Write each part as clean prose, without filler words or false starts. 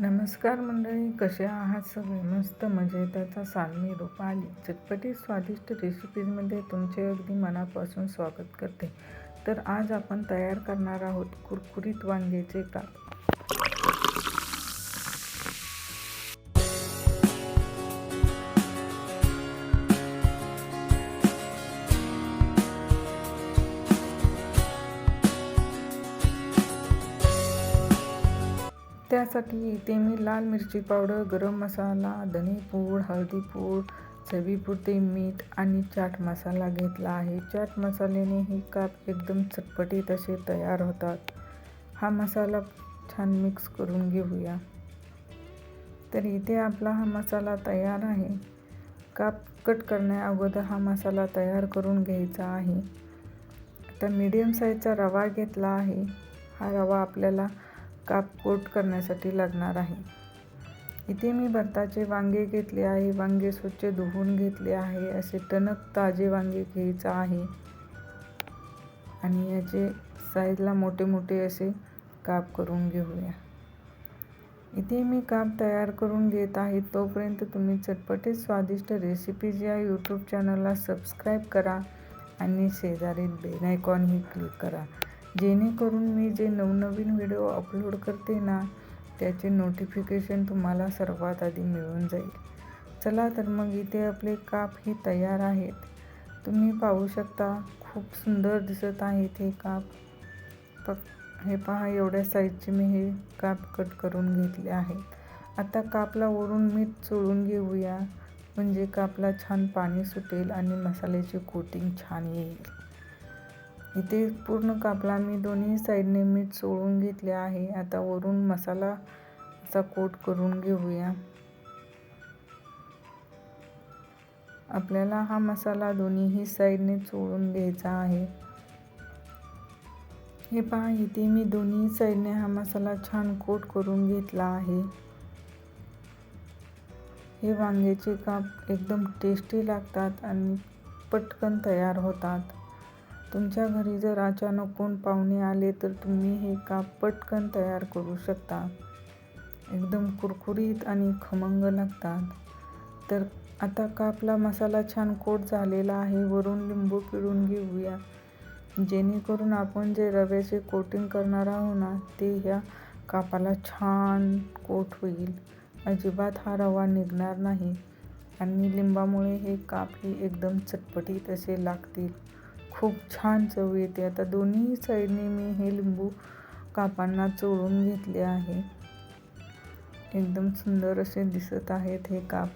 नमस्कार मंडळी, कसे आहात सगळे? मस्त मजेत. असाल. मी रूपाली चटपटीत स्वादिष्ट रेसिपीजमध्ये तुमचे अगदी मनापासून स्वागत करते. तर आज आपण तयार करणार आहोत कुरकुरीत वांग्याचे काप. त्यासाठी इथे मी लाल मिरची पावडर, गरम मसाला, धनेपूड, हळदीपूड, चवीपुरते मीठ आणि चाट मसाला घेतला आहे. चाट मसाल्याने हे काप एकदम चटपटीत असे तयार होतात. हा मसाला छान मिक्स करून घेऊया. तर इथे आपला हा मसाला तयार आहे. काप कट करण्या अगोदर हा मसाला तयार करून घ्यायचा आहे. आता मीडियम साईजचा रवा घेतला आहे. हा रवा आपल्याला काप कोट करण्यासाठी लागणार आहे. इथे मी भरताचे वांगे घेतले आहे. वांगे स्वच्छ धुवून घेतले आहे. असे टणक ताजे वांगे घ्यायचे आहे आणि याचे साईजला मोठे मोठे असे काप करून घेऊया. इथे मी काप तयार करून घेत आहे. तोपर्यंत तुम्ही चटपटीत स्वादिष्ट रेसिपीज या यूट्यूब चॅनलला सबस्क्राईब करा आणि शेजारील बेल आयकॉनही क्लिक करा, जेणेकरून मी जे नवनवीन व्हिडिओ अपलोड करते ना, त्याचे नोटिफिकेशन तुम्हाला सर्वात आधी मिळून जाईल. चला तर मग इथे आपले काप हे तयार आहेत. तुम्ही पाहू शकता, खूप सुंदर दिसत आहेत हे काप. हे पहा, एवढ्या साईजचे मी हे काप कट करून घेतले आहेत. आता कापला वरून मीठ चोळून घेऊया, म्हणजे कापला छान पाणी सुटेल आणि मसाल्याची कोटिंग छान येईल. इथे पूर्ण कापला मी दोन्ही साईडने मीठ चोळून घेतले आहे. आता वरून मसाला असा कोट करून घेऊया. आपल्याला हा मसाला दोन्हीही साईडने चोळून घ्यायचा आहे. हे पहा, इथे मी दोन्ही साईडने हा मसाला छान कोट करून घेतला आहे. हे वांग्याचे काप एकदम टेस्टी लागतात आणि पटकन तयार होतात. तुमच्या घरी जर अचानक कोण पाहुणे आले तर तुम्ही हे काप पटकन तयार करू शकता. एकदम कुरकुरीत आणि खमंग लागतात. तर आता कापला मसाला छान कोट झालेला आहे. वरून लिंबू पिळून घेऊया, जेणेकरून आपण जे रव्याचे कोटिंग करणार आहोत ना, ते ह्या कापाला छान कोट होईल. अजिबात हा रवा निघणार नाही आणि लिंबामुळे हे काप ही एकदम चटपटीत असे लागतील. खूप छान चव येते. आता दोन्ही साईडने मी हे लिंबू कापांना चोळून घेतले आहे. एकदम सुंदर असे दिसत आहेत हे काप.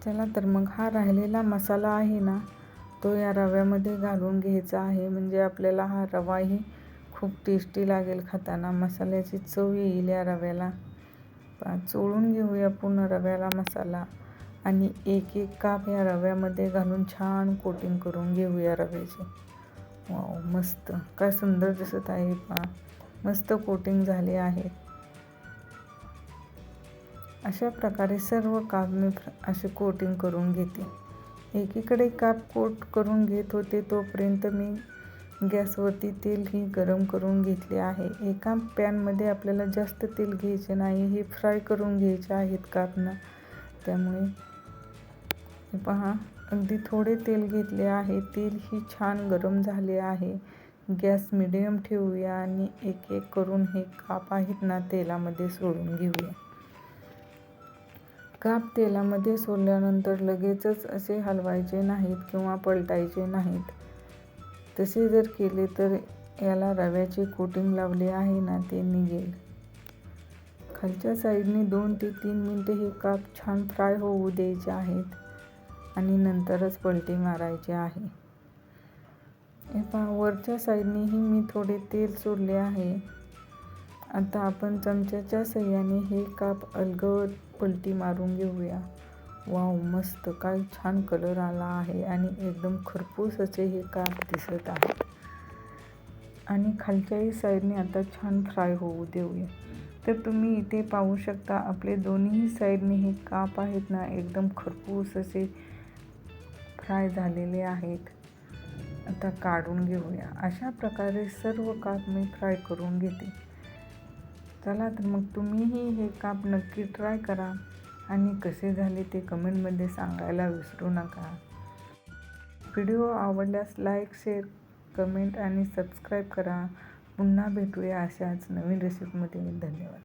चला तर मग हा राहिलेला मसाला आहे ना, तो या रव्यामध्ये घालून घ्यायचा आहे, म्हणजे आपल्याला हा रवाही खूप टेस्टी लागेल खाताना. मसाल्याची चव येईल या रव्याला. चोळून घेऊया पूर्ण रव्याला मसाला आणि एक एक काप या रव्यामध्ये घालून छान कोटिंग करून घेऊया रव्याचे. वाव, मस्त, काय सुंदर दिसत आहे पहा. मस्त कोटिंग झाले आहे. अशा प्रकारे सर्व काप मी असे कोटिंग करून घेते. एकीकडे काप कोट करून घेत होते तोपर्यंत मी गॅसवरती तेलही गरम करून घेतले आहे. एका पॅनमध्ये आपल्याला जास्त तेल घ्यायचे नाही, हे फ्राय करून घ्यायचे आहेत कापना. त्यामुळे हे पहा, अगदी थोडे तेल घेतले आहे. तेलही छान गरम झाले आहे. गॅस मिडियम ठेवूया आणि एक एक करून हे काप आहेत ना, तेलामध्ये सोडून घेऊया. काप तेलामध्ये सोडल्यानंतर लगेचच असे हलवायचे नाहीत किंवा पलटायचे नाहीत. तसे जर केले तर याला रव्याचे कोटिंग लावले आहे ना, ते निघेल. खालच्या साईडने 2 ते 3 मिनिटे हे काप छान फ्राय होऊ द्यायचे आहेत आणि नंतरच पलटी मारायचे आहे. हे पहा, वरच्या साईडनेही मी थोडे तेल सोडले आहे. आता आपण चमच्याच्या साहाय्याने हे काप अलगद पलटी मारून घेऊया. वाव, मस्त, काय छान कलर आला आहे आणि एकदम खरपूस असे हे काप दिसत आहेत. आणि खालच्याही साईडने आता छान फ्राय होऊ देऊया. तर तुम्ही इथे पाहू शकता, आपले दोन्ही साईडने हे काप आहेत ना, एकदम खरपूस असे फ्राय झालेले आहेत. आता काढून घेऊया. अशा प्रकारे सर्व काप मी फ्राय करून घेते. चला तर मग तुम्हीही हे काप नक्की ट्राय करा आणि कसे झाले ते कमेंटमध्ये सांगायला विसरू नका. व्हिडिओ आवडल्यास लाईक, शेअर, कमेंट आणि सबस्क्राईब करा. पुन्हा भेटूया अशाच नवीन रेसिपीमध्ये. धन्यवाद.